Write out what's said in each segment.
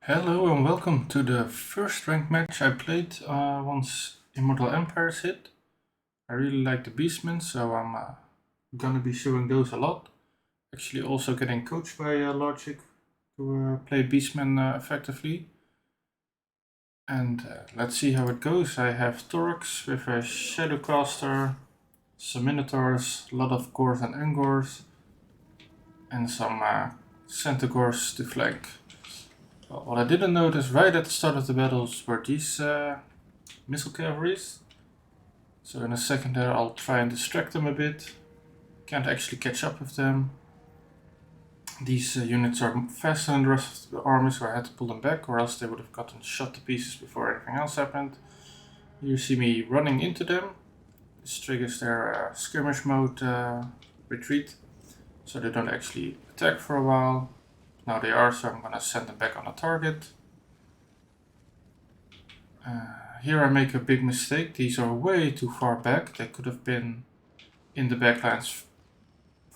Hello and welcome to the first ranked match I played once Immortal Empires hit. I really like the Beastmen, so I'm gonna be showing those a lot. Actually also getting coached by Logic to play Beastmen effectively. And let's see how it goes. I have Torx with a Shadowcaster, some Minotaurs, a lot of Gors and Angors, and some Centaurs to flank. Well, what I didn't notice right at the start of the battles were these missile cavalries. So in a second there I'll try and distract them a bit. Can't actually catch up with them. These units are faster than the rest of the army, so I had to pull them back, or else they would have gotten shot to pieces before anything else happened. You see me running into them. This triggers their skirmish mode retreat, so they don't actually attack for a while. Now they are, so I'm gonna send them back on a target. Here I make a big mistake. These are way too far back. They could have been in the backlines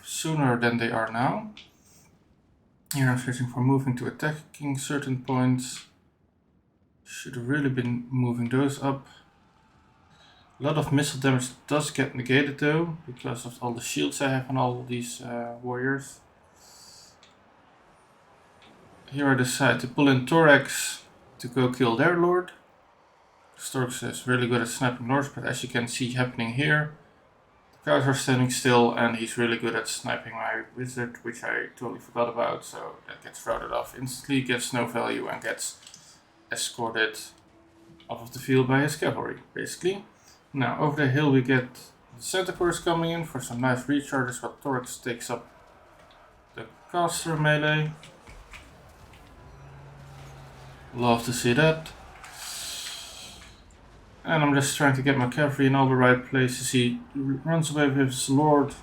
sooner than they are now. Here I'm searching for moving to attacking certain points. Should have really been moving those up. A lot of missile damage does get negated though, because of all the shields I have on all these warriors. Here I decide to pull in Thorax to go kill their lord. Thorax is really good at sniping lords, but as you can see happening here, the guys are standing still and he's really good at sniping my wizard, which I totally forgot about, so that gets routed off instantly, gets no value and gets escorted off of the field by his cavalry, basically. Now over the hill we get the Centaurs coming in for some nice recharges, but Thorax takes up the caster melee. Love to see that. And I'm just trying to get my cavalry in all the right places. He runs away with his lord.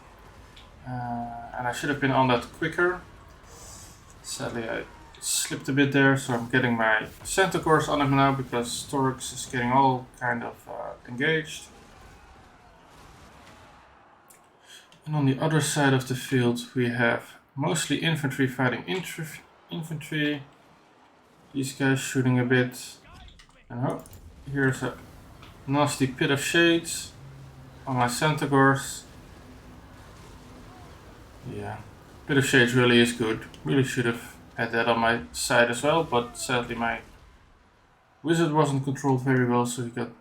And I should have been on that quicker. Sadly I slipped a bit there, so I'm getting my Centaurs on him now because Thorax is getting all kind of engaged. And on the other side of the field we have mostly infantry fighting infantry. These guys shooting a bit. And here's a nasty pit of shades on my Centaurs. Yeah, pit of shades really is good. Really should have had that on my side as well, but sadly my wizard wasn't controlled very well, so he got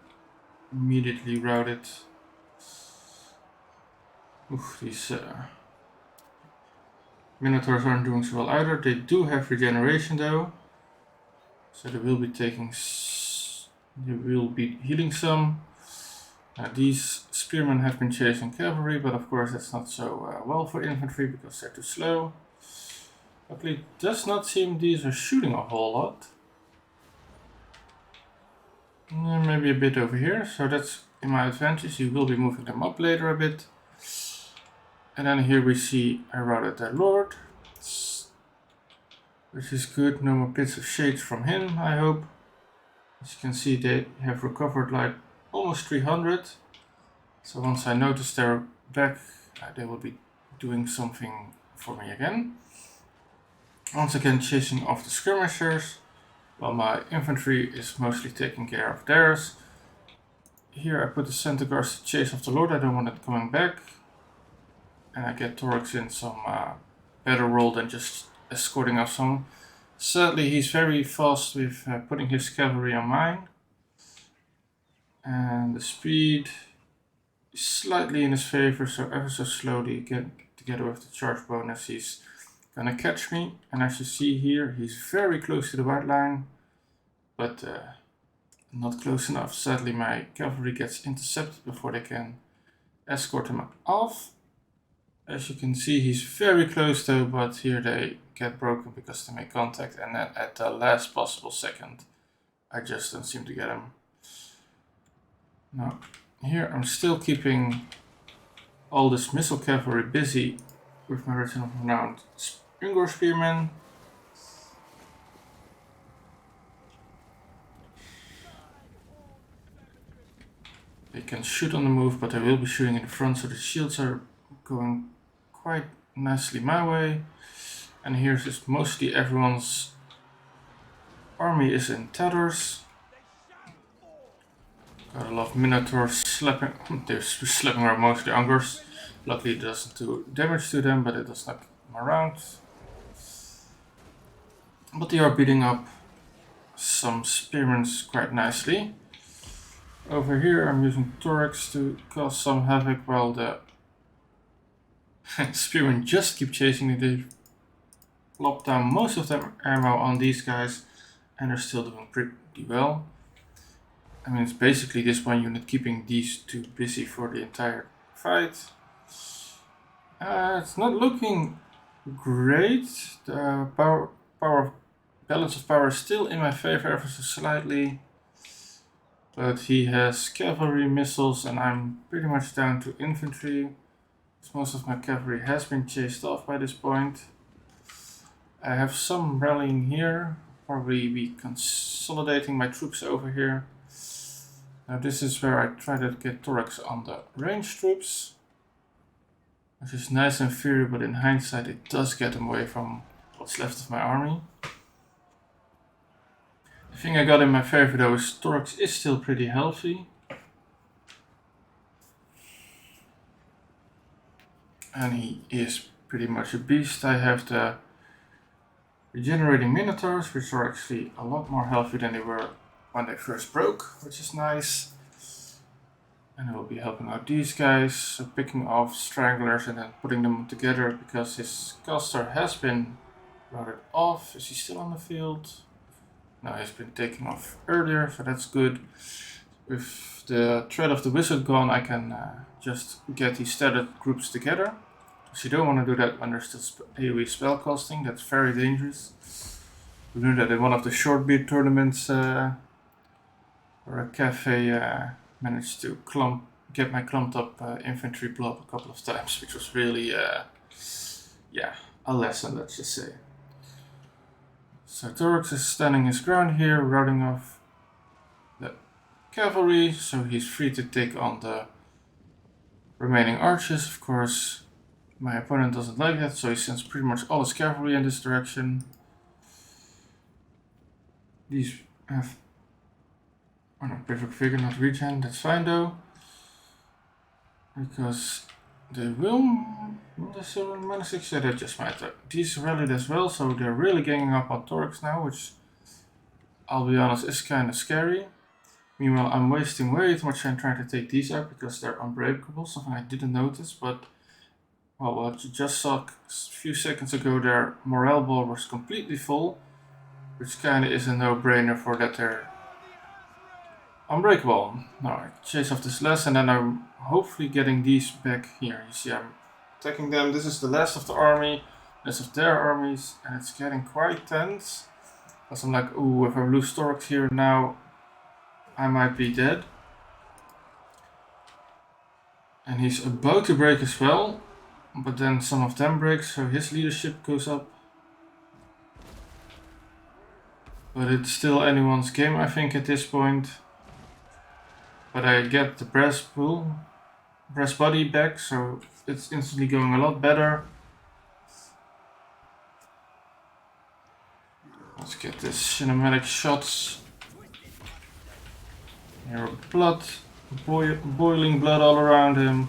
immediately routed. Oof, these Minotaurs aren't doing so well either. They do have regeneration though, so they will be healing some. These spearmen have been chasing cavalry, but of course that's not so well for infantry because they're too slow. Luckily it does not seem these are shooting a whole lot. Maybe a bit over here, so that's in my advantage. You will be moving them up later a bit. And then here we see I routed their lord, which is good. No more pits of shades from him, I hope. As you can see they have recovered like almost 300. So once I notice they're back, they will be doing something for me again. Once again chasing off the skirmishers, while my infantry is mostly taking care of theirs. Here I put the Centaurs to chase off the lord, I don't want it coming back. And I get Thorax in some better role than just escorting off some. Sadly he's very fast with putting his cavalry on mine. And the speed is slightly in his favor, so ever so slowly, together with the charge bonus, he's gonna catch me. And as you see here, he's very close to the white line, but not close enough. Sadly my cavalry gets intercepted before they can escort him off. As you can see he's very close though, but here they get broken because they make contact, and then at the last possible second I just don't seem to get him. Now here I'm still keeping all this missile cavalry busy with my regiment of renowned Ingor spearmen. They can shoot on the move, but they will be shooting in the front, so the shields are going quite nicely my way. And here's just mostly everyone's army is in tatters. Got a lot of minotaurs slapping. They're slapping around mostly Angers. Luckily it doesn't do damage to them, but it does knock them around. But they are beating up some spearmen quite nicely. Over here I'm using Torx to cause some havoc while the spearmen just keep chasing me. They plop down most of their ammo on these guys and they're still doing pretty well. I mean, it's basically this one unit keeping these two busy for the entire fight. It's not looking great. The balance of power is still in my favor ever so slightly. But he has cavalry, missiles, and I'm pretty much down to infantry. Most of my cavalry has been chased off by this point. I have some rallying here. Probably be consolidating my troops over here. Now this is where I try to get Torx on the ranged troops. Which is nice in theory, but in hindsight it does get them away from what's left of my army. The thing I got in my favor though is Torx is still pretty healthy. And he is pretty much a beast. I have the regenerating minotaurs, which are actually a lot more healthy than they were when they first broke, which is nice. And I will be helping out these guys, so picking off stranglers and then putting them together because his caster has been routed off. Is he still on the field? No, he's been taken off earlier, so that's good. With the threat of the wizard gone, I can just get these staggered groups together. So you don't want to do that when there's still AoE spellcasting, that's very dangerous. We learned that in one of the short beard tournaments where a cafe managed to get my clumped up infantry blow up a couple of times, which was really, yeah, a lesson, let's just say. So Torx is standing his ground here, routing off the cavalry, so he's free to take on the remaining archers, of course. My opponent doesn't like that, so he sends pretty much all his cavalry in this direction. These have... Oh no, perfect figure, not regen, that's fine though. Because they will they still run -6? Yeah, that just matter. These rallied as well, so they're really ganging up on Torx now, which I'll be honest is kind of scary. Meanwhile, I'm wasting way too much time trying to take these out because they're unbreakable, something I didn't notice, but well, what you just saw a few seconds ago, their morale bar was completely full, which kinda is a no-brainer for that they're unbreakable. Now I chase off this last and then I'm hopefully getting these back here. You see I'm attacking them. This is the last of the army, last of their armies, and it's getting quite tense. Because I'm like, ooh, if I lose Torx here now, I might be dead. And he's about to break as well. But then some of them break, so his leadership goes up. But it's still anyone's game, I think, at this point. But I get the brass body back, so it's instantly going a lot better. Let's get this cinematic shots. Here, blood, boiling blood all around him.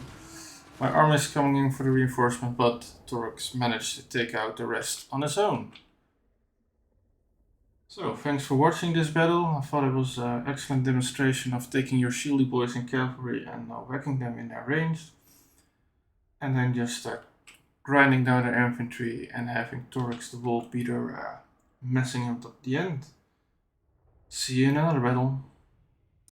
My army is coming in for the reinforcement, but Torx managed to take out the rest on his own. So, thanks for watching this battle. I thought it was an excellent demonstration of taking your shieldy boys and cavalry and whacking them in their range. And then just grinding down their infantry and having Torx the Wolf Beater messing up at the end. See you in another battle.